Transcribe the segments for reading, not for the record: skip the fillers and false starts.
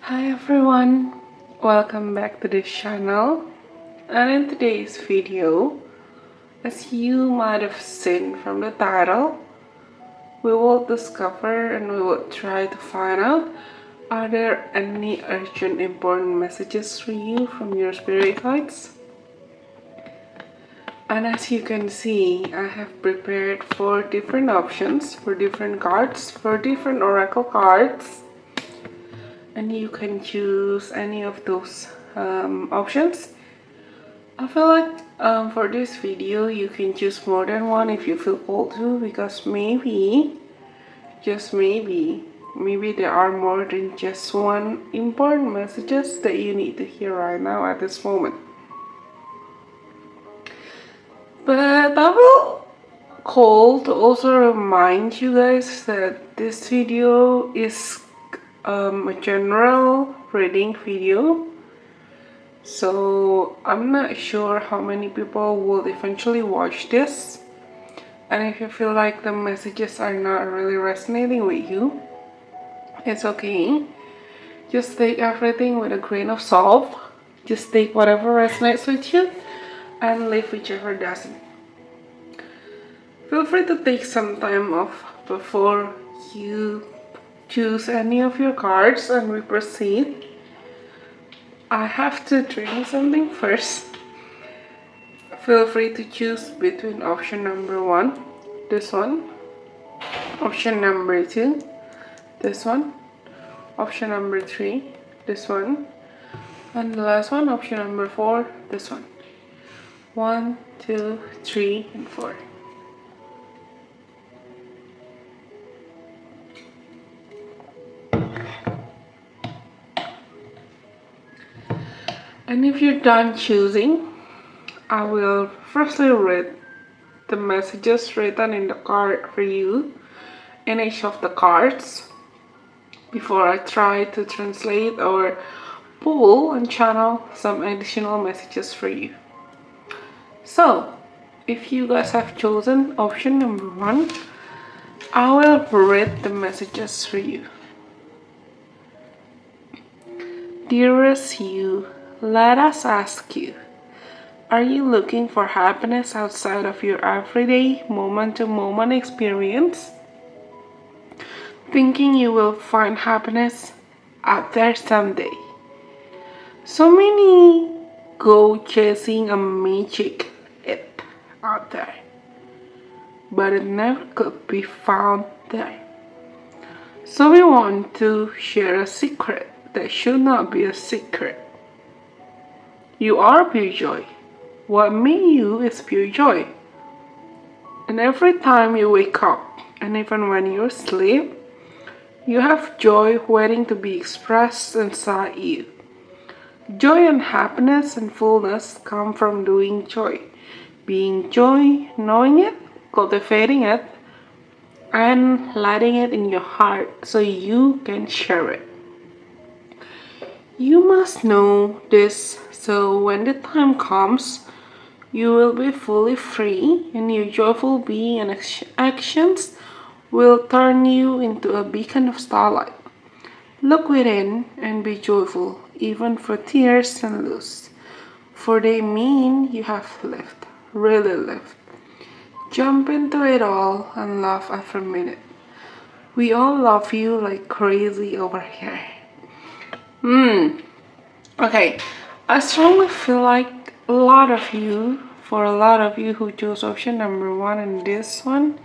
Hi everyone, welcome back to this channel. And in today's video, as you might have seen from the title, we will discover and we will try to find out, are there any urgent important messages for you from your spirit guides? And as you can see, I have prepared 4 different options for different cards, for different oracle cards, and you can choose any of those options. I feel like for this video you can choose more than one if you feel called to, because maybe, just maybe there are more than just one important messages that you need to hear right now at this moment. But I will call to also remind you guys that this video is a general reading video. So I'm not sure how many people will eventually watch this, and if you feel like the messages are not really resonating with you, it's okay. Just take everything with a grain of salt. Just take whatever resonates with you and leave whichever doesn't. Feel free to take some time off before you choose any of your cards and we proceed. I have to drink something first. Feel free to choose between option number 1, this one, option number 2, this one, option number 3, this one, and the last one, option number 4, this one. 1, 2, 3, and 4. And if you're done choosing, I will firstly read the messages written in the card for you in each of the cards before I try to translate or pull and channel some additional messages for you. So, if you guys have chosen option number 1, I will read the messages for you. Dearest you, let us ask you, are you looking for happiness outside of your everyday, moment-to-moment experience? Thinking you will find happiness out there someday? So many go chasing a magic it out there, but it never could be found there. So we want to share a secret that should not be a secret. You are pure joy. What made you is pure joy. And every time you wake up, and even when you sleep, you have joy waiting to be expressed inside you. Joy and happiness and fullness come from doing joy, being joy, knowing it, cultivating it, and letting it in your heart so you can share it. You must know this so when the time comes, you will be fully free, and your joyful being and actions will turn you into a beacon of starlight. Look within and be joyful, even for tears and loss, for they mean you have lived, really lived. Jump into it all and laugh every minute. We all love you like crazy over here. Okay, I strongly feel like a lot of you who chose option number 1 and this one,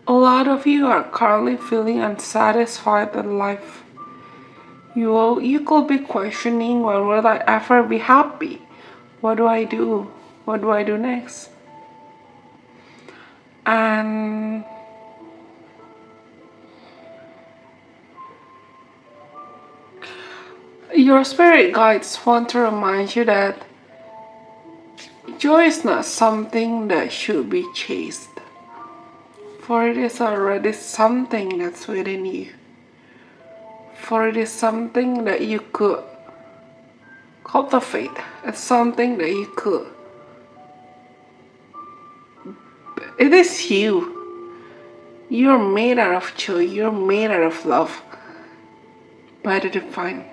a lot of you are currently feeling unsatisfied in life. You could be questioning, when will I ever be happy? What do I do? What do I do next? And your spirit guides want to remind you that joy is not something that should be chased, for it is already something that's within you. For it is something that you could cultivate. It's something that you could. It is you. You're made out of joy, you're made out of love by the divine.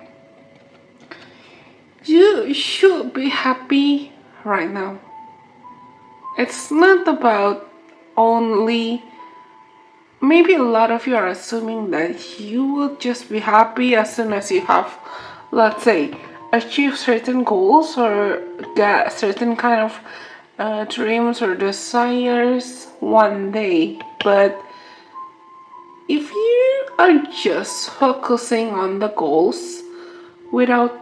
You should be happy right now. It's not about only. Maybe a lot of you are assuming that you will just be happy as soon as you have, let's say, achieve certain goals or get certain kind of dreams or desires one day. But if you are just focusing on the goals without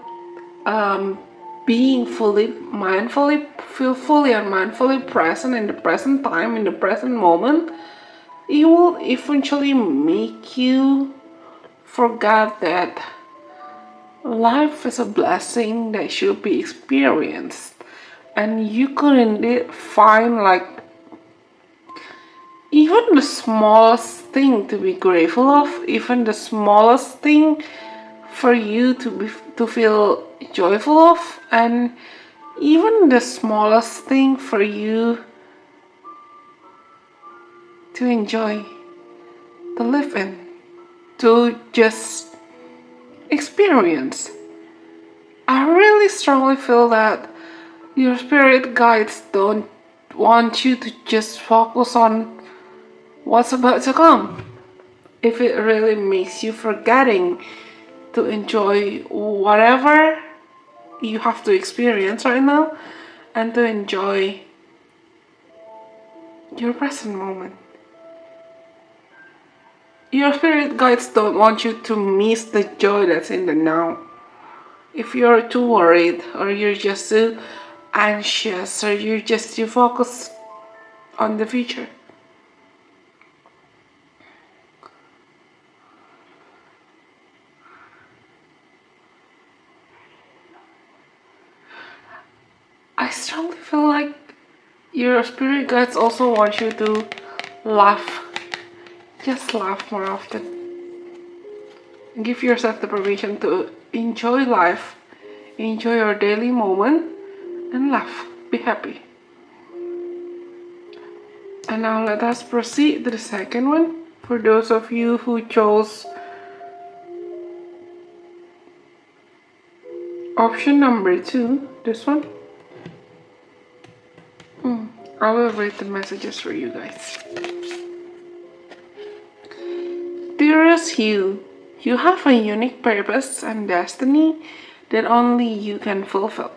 being fully and mindfully present in the present time, in the present moment, it will eventually make you forget that life is a blessing that should be experienced. And you could indeed find like even the smallest thing to be grateful of, even the smallest thing for you to feel joyful of, and even the smallest thing for you to enjoy, to live in, to just experience. I really strongly feel that your spirit guides don't want you to just focus on what's about to come. If it really makes you forgetting to enjoy whatever you have to experience right now and to enjoy your present moment. Your spirit guides don't want you to miss the joy that's in the now. If you're too worried or you're just too anxious or you're just too focused on the future, I strongly feel like your spirit guides also want you to laugh. Just laugh more often. Give yourself the permission to enjoy life, enjoy your daily moment, and laugh. Be happy. And now let us proceed to the second one. For those of you who chose option number 2, this one, I will read the messages for you guys. Dearest you have a unique purpose and destiny that only you can fulfill.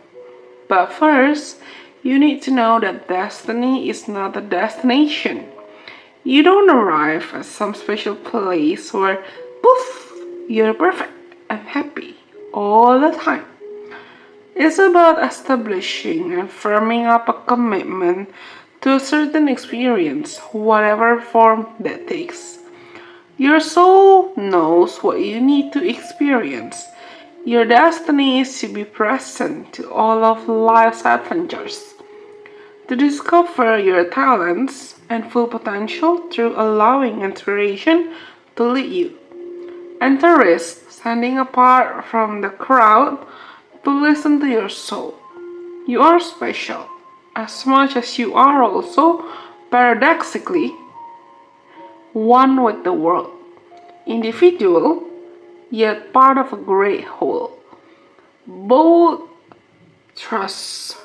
But first, you need to know that destiny is not a destination. You don't arrive at some special place where, poof, you're perfect and happy all the time. It's about establishing and firming up a commitment to a certain experience, whatever form that takes. Your soul knows what you need to experience. Your destiny is to be present to all of life's adventures, to discover your talents and full potential through allowing inspiration to lead you, and to risk standing apart from the crowd to listen to your soul. You are special, as much as you are also, paradoxically, one with the world. Individual, yet part of a great whole. Both truths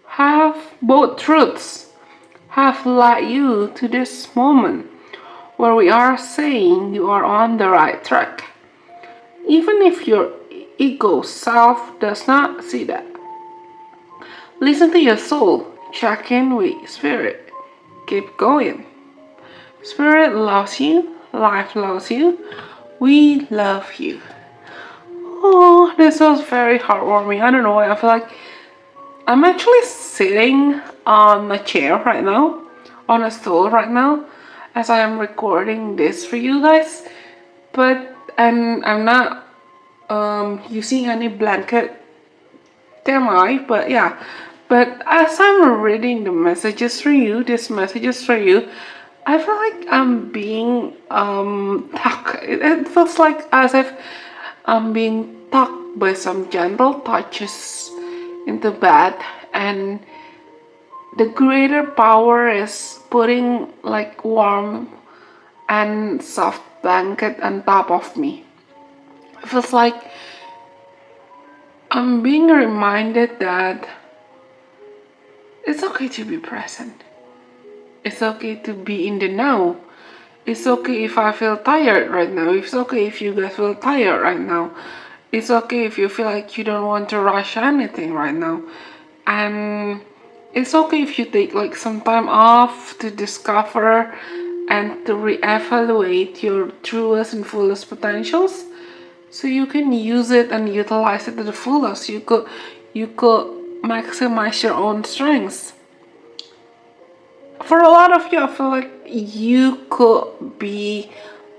have led you to this moment where we are saying you are on the right track. Even if your ego self does not see that. Listen to your soul. Check in with spirit. Keep going. Spirit loves you. Life loves you. We love you. Oh, this was very heartwarming. I don't know why. I feel like I'm actually sitting on a chair right now, on a stool right now, as I am recording this for you guys. But I'm not using any blanket, am I? But yeah. But as I'm reading the messages for you, these messages for you, I feel like I'm being tucked. It feels like as if I'm being tucked by some gentle touches into bed, and the greater power is putting like warm and soft blanket on top of me. It feels like I'm being reminded that it's okay to be present. It's okay to be in the now. It's okay if I feel tired right now. It's okay if you guys feel tired right now. It's okay if you feel like you don't want to rush anything right now. And it's okay if you take like some time off to discover and to reevaluate your truest and fullest potentials so you can use it and utilize it to the fullest. You could maximize your own strengths. For a lot of you, I feel like you could be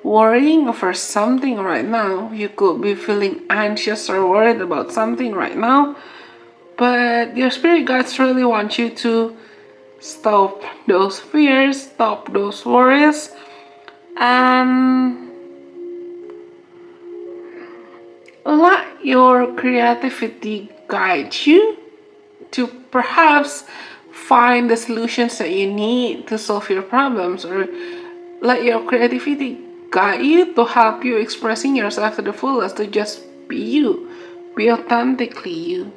worrying over something right now. You could be feeling anxious or worried about something right now. But your spirit guides really want you to stop those fears, stop those worries, and let your creativity guide you to perhaps find the solutions that you need to solve your problems, or let your creativity guide you to help you expressing yourself to the fullest, to just be you, be authentically you.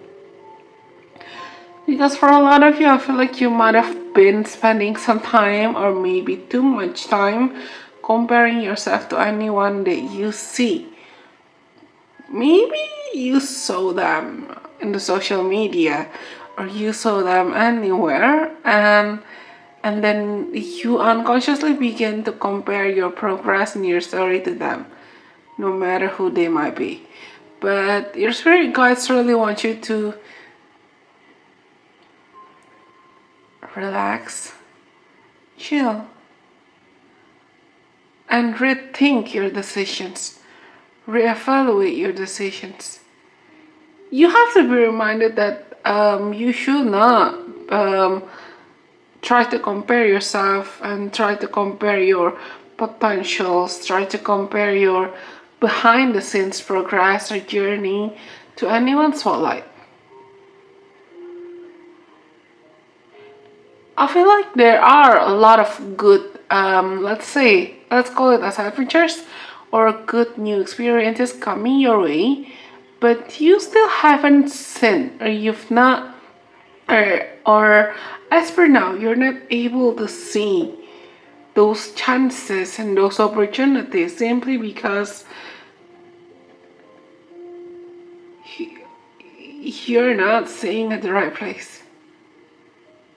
Because for a lot of you, I feel like you might have been spending some time, or maybe too much time, comparing yourself to anyone that you see. Maybe you saw them in the social media, or you saw them anywhere, and then you unconsciously begin to compare your progress and your story to them, no matter who they might be. But your spirit guides really want you to relax, chill, and rethink your decisions, reevaluate your decisions. You have to be reminded that you should not try to compare yourself and try to compare your potentials, try to compare your behind the scenes progress or journey to anyone's spotlight. I feel like there are a lot of good, let's call it as adventures or good new experiences coming your way, but you still haven't seen, or you've not, or as per now, you're not able to see those chances and those opportunities simply because you're not seeing at the right place.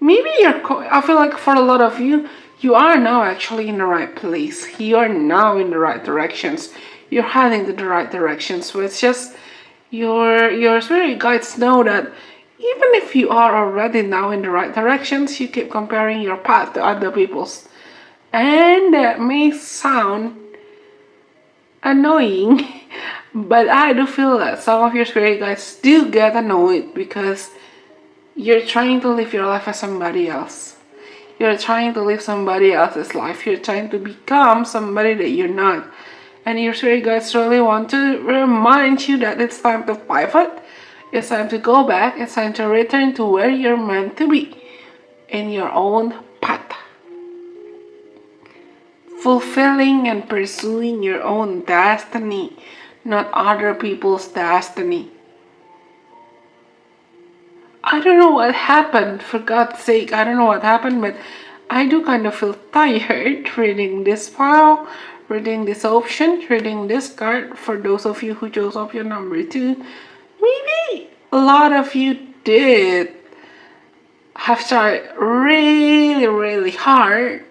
Maybe I feel like for a lot of you, you are now actually in the right place. You're now in the right directions. You're heading to the right directions. So it's just your spirit guides know that even if you are already now in the right directions, you keep comparing your path to other people's. And that may sound annoying, but I do feel that some of your spirit guides do get annoyed because you're trying to live your life as somebody else. You're trying to live somebody else's life. You're trying to become somebody that you're not. And your spirit guides really want to remind you that it's time to pivot. It's time to go back. It's time to return to where you're meant to be, in your own path. Fulfilling and pursuing your own destiny, not other people's destiny. I don't know what happened, for God's sake, I don't know what happened, but I do kind of feel tired reading this file, reading this option, reading this card. For those of you who chose option number 2, maybe a lot of you did have tried really, really hard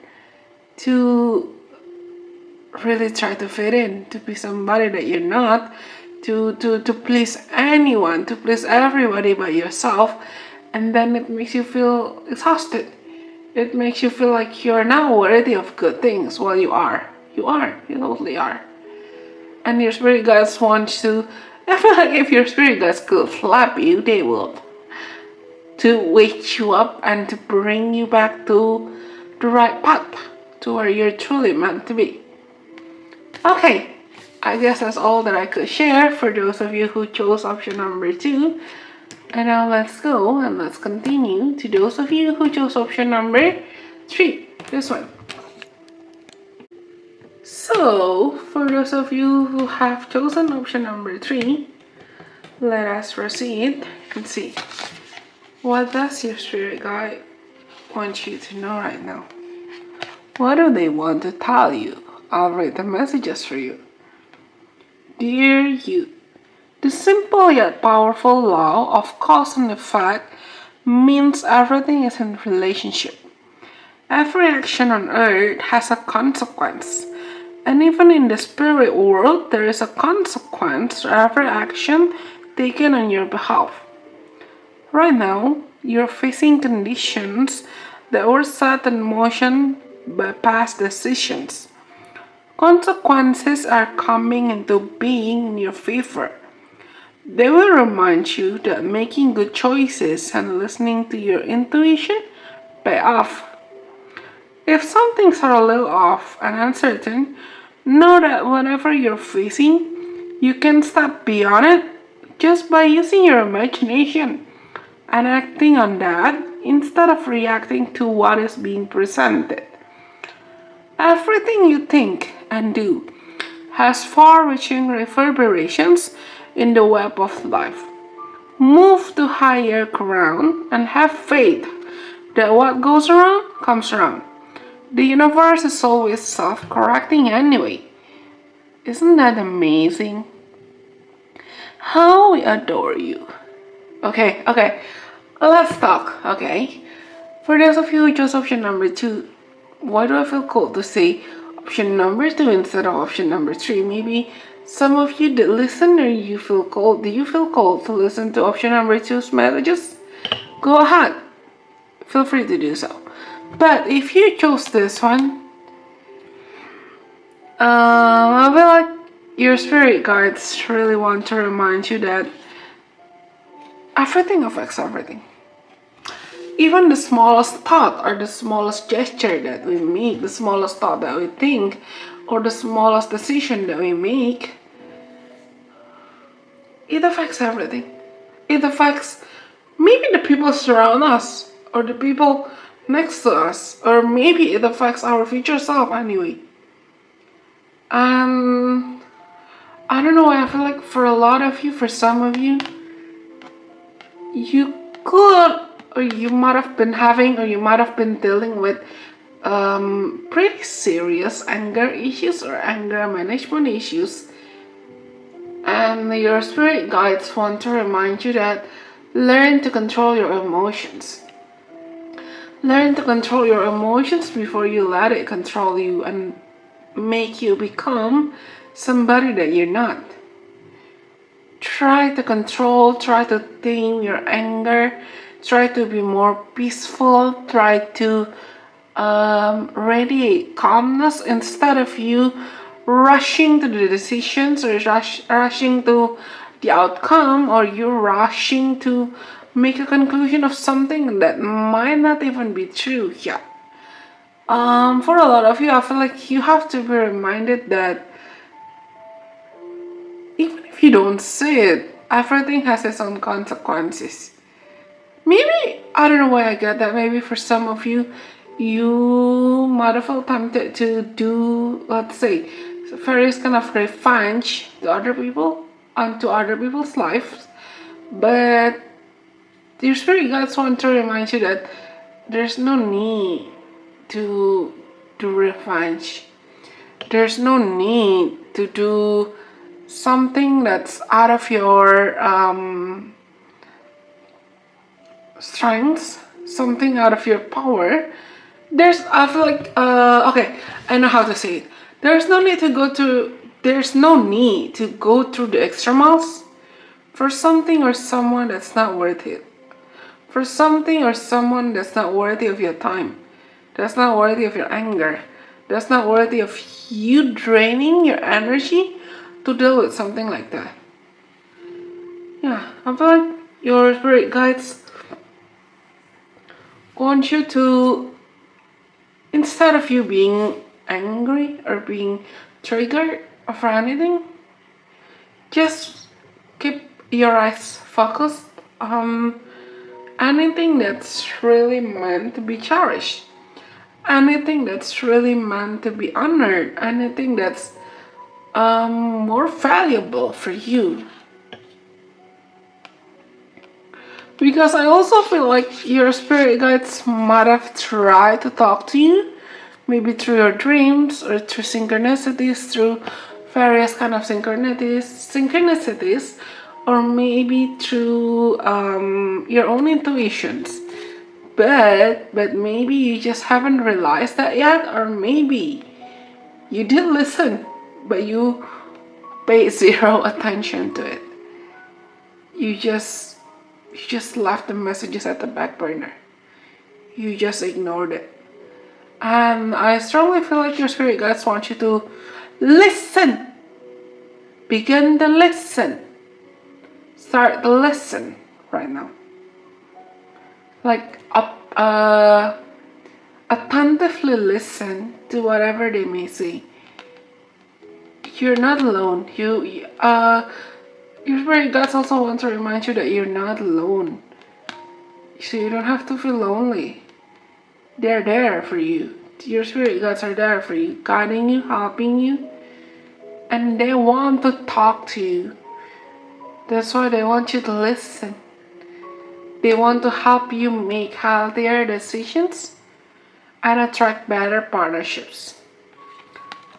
to really try to fit in, to be somebody that you're not, to please anyone, to please everybody but yourself, and then it makes you feel exhausted. It makes you feel like you're not worthy of good things. Well, you are. You totally are. And your spirit guides want to, I feel like if your spirit guides could slap you, they would. To wake you up and to bring you back to the right path, to where you're truly meant to be. Okay, I guess that's all that I could share for those of you who chose option number 2. And now let's go and let's continue to those of you who chose option number 3. This one. So, for those of you who have chosen option number 3, let us proceed and see. What does your spirit guide want you to know right now? What do they want to tell you? I'll read the messages for you. Dear you, the simple yet powerful law of cause and effect means everything is in relationship. Every action on earth has a consequence. And even in the spirit world, there is a consequence to every action taken on your behalf. Right now, you're facing conditions that were set in motion by past decisions. Consequences are coming into being in your favor. They will remind you that making good choices and listening to your intuition pay off. If some things are a little off and uncertain, know that whatever you're facing, you can step beyond it just by using your imagination and acting on that instead of reacting to what is being presented. Everything you think and do has far-reaching reverberations in the web of life. Move to higher ground and have faith that what goes around comes around. The universe is always self-correcting anyway. Isn't that amazing? How we adore you. Okay, let's talk, okay? For those of you who chose option number 2, why do I feel called to say option number 2 instead of option number 3? Maybe some of you that listen or you feel called, do you feel called to listen to option number 2's messages? Go ahead. Feel free to do so. But if you chose this one, I feel like your spirit guides really want to remind you that everything affects everything. Even the smallest thought or the smallest gesture that we make, the smallest thought that we think, or the smallest decision that we make, it affects everything. It affects maybe the people surround us, or the people next to us, or maybe it affects our future self anyway. And I don't know why I feel like for a lot of you, for some of you, you could, or you might have been having, or you might have been dealing with pretty serious anger issues or anger management issues. And your spirit guides want to remind you that learn to control your emotions. Learn to control your emotions before you let it control you and make you become somebody that you're not. Try to control, try to tame your anger, try to be more peaceful, try to radiate calmness instead of you rushing to the decisions or rushing to the outcome, or you rushing to make a conclusion of something that might not even be true yet. For a lot of you, I feel like you have to be reminded that even if you don't see it, everything has its own consequences. Maybe, I don't know why I get that, maybe for some of you, you might have felt tempted to do, let's say, various kind of revenge to other people, onto other people's lives, but your spirit guides want to remind you that there's no need to do revenge. There's no need to do something that's out of your strengths, something out of your power. I feel like, okay, I know how to say it. There's no need to go through the extra miles for something or someone that's not worth it. For something or someone that's not worthy of your time, that's not worthy of your anger, that's not worthy of you draining your energy to deal with something like that. Yeah, I feel like your spirit guides want you to, instead of you being angry or being triggered for anything, just keep your eyes focused anything that's really meant to be cherished, anything that's really meant to be honored, anything that's more valuable for you. Because I also feel like your spirit guides might have tried to talk to you, maybe through your dreams or through synchronicities, through various kind of synchronicities, or maybe through your own intuitions. But maybe you just haven't realized that yet, or maybe you did listen, but you paid zero attention to it. You just left the messages at the back burner. You just ignored it. And I strongly feel like your spirit guides want you to listen. Begin to listen. Start to listen right now. Like attentively listen to whatever they may say. You're not alone. Your spirit guides also want to remind you that you're not alone. So you don't have to feel lonely. They're there for you. Your spirit guides are there for you, guiding you, helping you, and they want to talk to you. That's why they want you to listen. They want to help you make healthier decisions and attract better partnerships.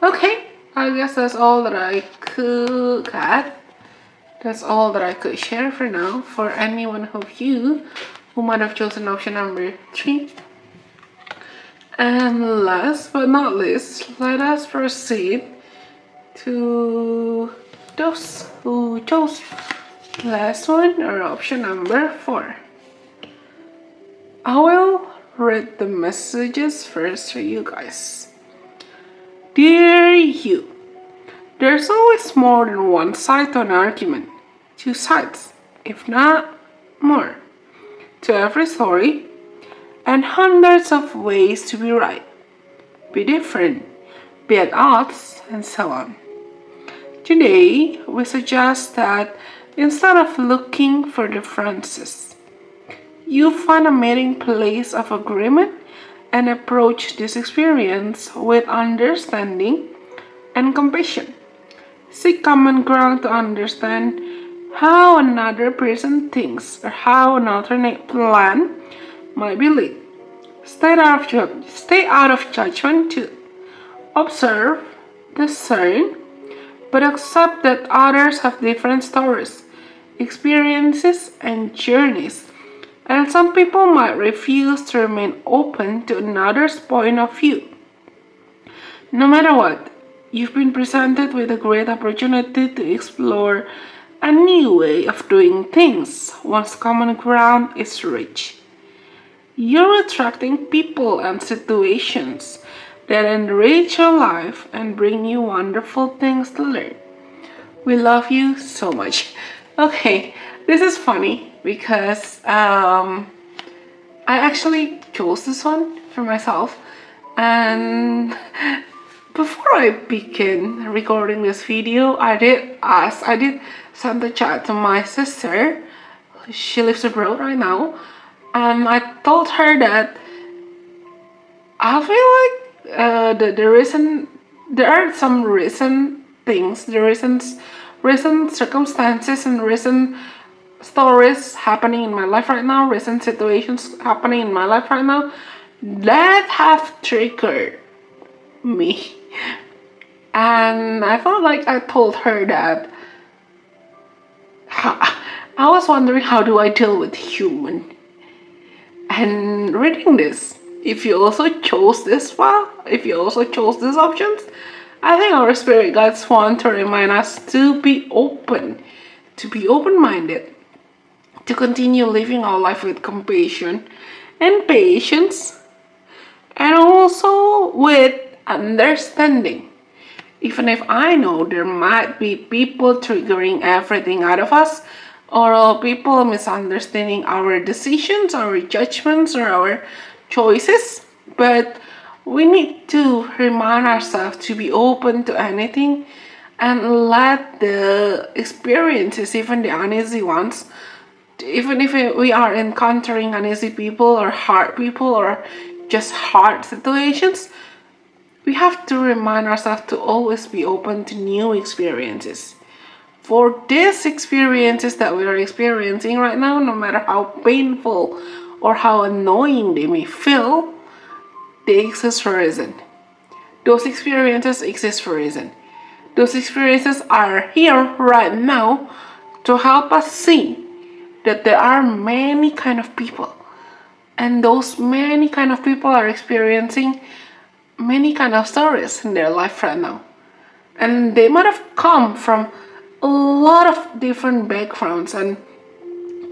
Okay, I guess that's all that I could get. That's all that I could share for now. For any one of you who might have chosen option number 3. And last but not least, let us proceed to those who chose last one, or option number 4. I will read the messages first for you guys. Dear you, there's always more than one side to an argument. 2 sides, if not more, to every story, and hundreds of ways to be right, be different, be at odds, and so on. Today, we suggest that instead of looking for differences, you find a meeting place of agreement and approach this experience with understanding and compassion. Seek common ground to understand how another person thinks or how an alternate plan might be lead. Stay out of judgment to observe, discern, but accept that others have different stories, experiences, and journeys, and some people might refuse to remain open to another's point of view. No matter what, you've been presented with a great opportunity to explore a new way of doing things once common ground is reached. You're attracting people and situations that enrich your life and bring you wonderful things to learn. We love you so much. Okay, this is funny because I actually chose this one for myself, and before I begin recording this video, I did send the chat to my sister. She lives abroad right now, and I told her that I feel like there are some recent things, recent circumstances, and recent stories happening in my life right now, recent situations happening in my life right now that have triggered me. And I felt like I told her that I was wondering, how do I deal with human? And reading this, if you also chose this file, if you also chose these options, I think our spirit guides want to remind us to be open, to be open-minded, to continue living our life with compassion and patience, and also with understanding. Even if I know there might be people triggering everything out of us, or people misunderstanding our decisions, our judgments, or our choices, but we need to remind ourselves to be open to anything and let the experiences, even the uneasy ones, even if we are encountering uneasy people or hard people or just hard situations, we have to remind ourselves to always be open to new experiences. For these experiences that we are experiencing right now, no matter how painful or how annoying they may feel, they exist for a reason. Those experiences exist for a reason. Those experiences are here right now to help us see that there are many kind of people, and those many kind of people are experiencing many kind of stories in their life right now, and they might have come from a lot of different backgrounds, and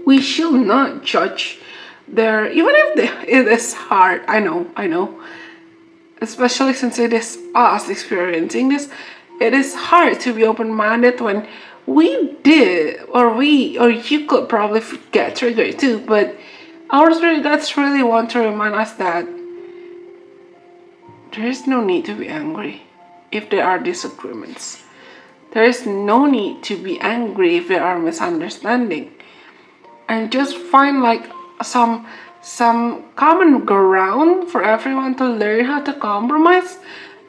we should not judge their, even if it is hard. I know, especially since it is us experiencing this, it is hard to be open-minded when we did, or you could probably get triggered too, but our spirit guides really want to remind us that there is no need to be angry if there are disagreements. There is no need to be angry if there are misunderstandings. And just find like some common ground for everyone to learn how to compromise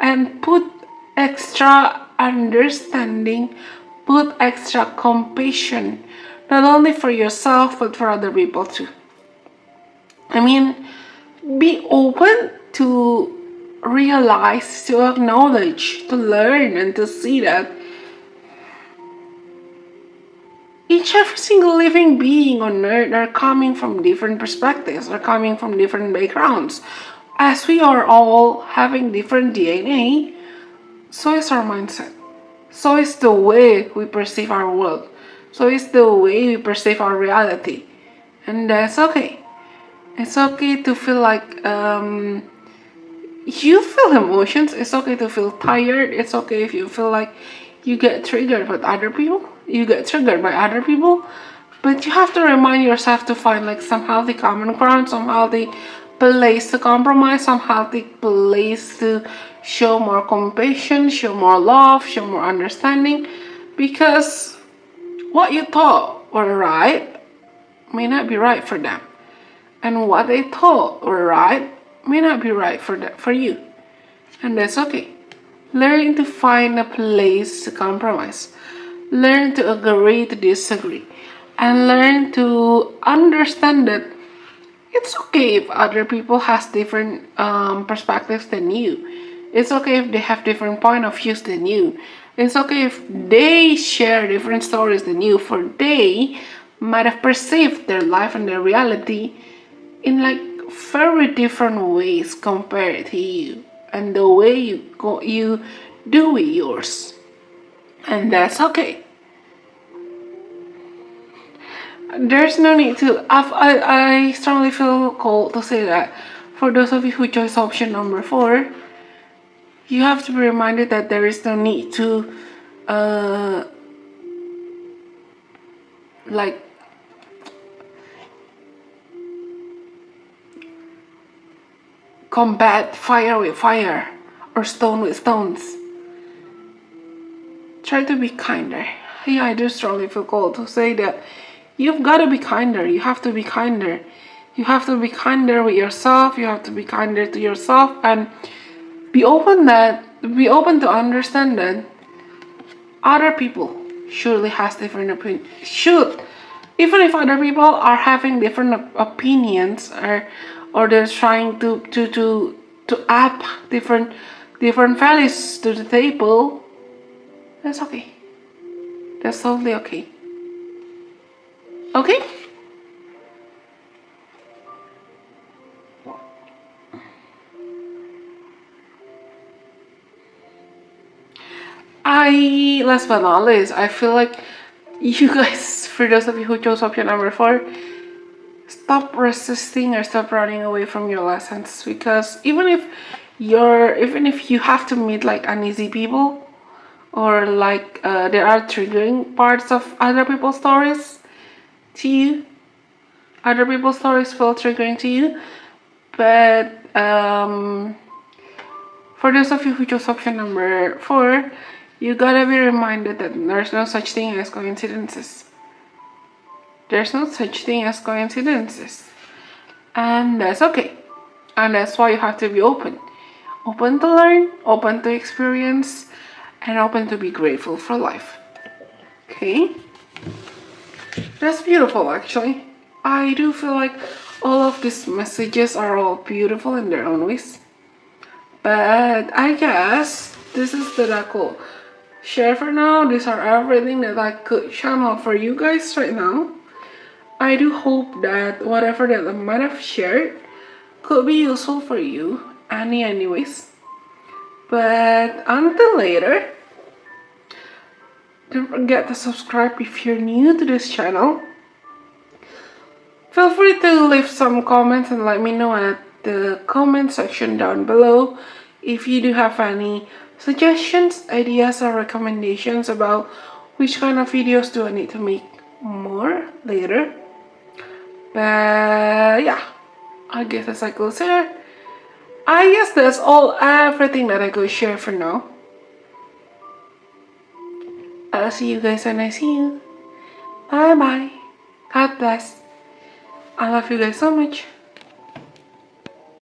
and put extra understanding, put extra compassion, not only for yourself but for other people too. I mean, be open to realize, to acknowledge, to learn, and to see that every single living being on earth are coming from different perspectives, are coming from different backgrounds. As we are all having different DNA, so is our mindset. So is the way we perceive our world. So is the way we perceive our reality. And that's okay. It's okay to feel like you feel emotions. It's okay to feel tired. It's okay if you feel like you get triggered with other people. You get triggered by other people. But you have to remind yourself to find like some healthy common ground, some healthy place to compromise, some healthy place to show more compassion, show more love, show more understanding. Because what you thought were right may not be right for them. And what they thought were right may not be right for you. And that's okay. Learn to find a place to compromise. Learn to agree to disagree. And learn to understand that it's okay if other people has different perspectives than you. It's okay if they have different point of views than you. It's okay if they share different stories than you, for they might have perceived their life and their reality in like very different ways compared to you, and the way you do with yours, and that's okay. There's no need to. I strongly feel called to say that for those of you who chose option number 4, you have to be reminded that there is no need to like combat fire with fire or stone with stones. Try to be kinder. Yeah, I do strongly feel called to say that you've got to be kinder. You have to be kinder. You have to be kinder with yourself. You have to be kinder to yourself, and be open to understand that other people surely has different opinions. Even if other people are having different opinions, or they're trying to add different values to the table, that's okay. That's totally okay. Okay? Last but not least, I feel like you guys, for those of you who chose option number 4, stop resisting or stop running away from your lessons. Because even if you have to meet like uneasy people, or like there are triggering parts of other people's stories to you, other people's stories feel triggering to you, but for those of you who chose option number 4, you gotta be reminded that there's no such thing as coincidences. There's no such thing as coincidences. And that's okay. And that's why you have to be open. Open to learn, open to experience, and open to be grateful for life. Okay? That's beautiful actually. I do feel like all of these messages are all beautiful in their own ways. But I guess this is that I could share for now. These are everything that I could channel for you guys right now. I do hope that whatever that I might have shared could be useful for you anyways. But until later, don't forget to subscribe if you're new to this channel. Feel free to leave some comments and let me know at the comment section down below if you do have any suggestions, ideas, or recommendations about which kind of videos do I need to make more later. But yeah, I guess as I close here, I guess that's everything that I could share for now. I'll see you guys when I see you. Bye bye. God bless. I love you guys so much.